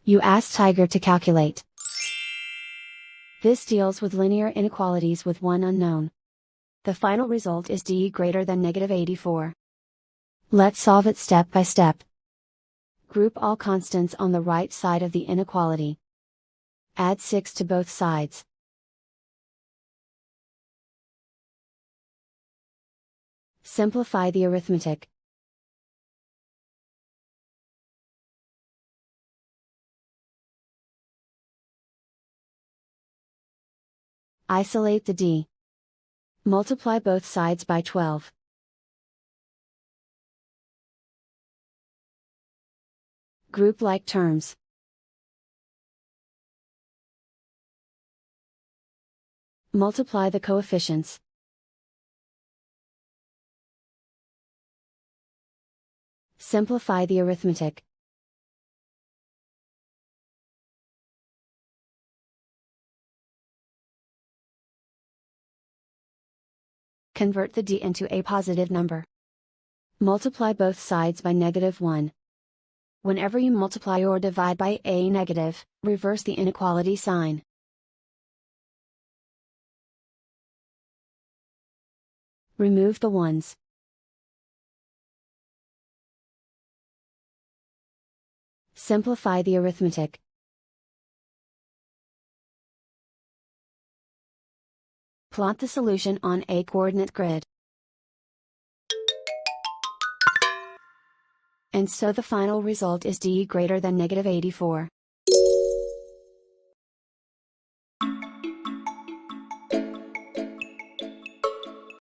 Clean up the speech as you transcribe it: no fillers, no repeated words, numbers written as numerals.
You ask Tiger to calculate. This deals with linear inequalities with one unknown. The final result is d greater than -84. Let's solve it step by step. Group all constants on the right side of the inequality. Add 6 to both sides. Simplify the arithmetic. Isolate the d. Multiply both sides by 12. Group like terms. Multiply the coefficients. Simplify the arithmetic. Convert the d into a positive number. Multiply both sides by -1. Whenever you multiply or divide by a negative, reverse the inequality sign. Remove the ones. Simplify the arithmetic. Plot the solution on a coordinate grid. And so the final result is d greater than -84.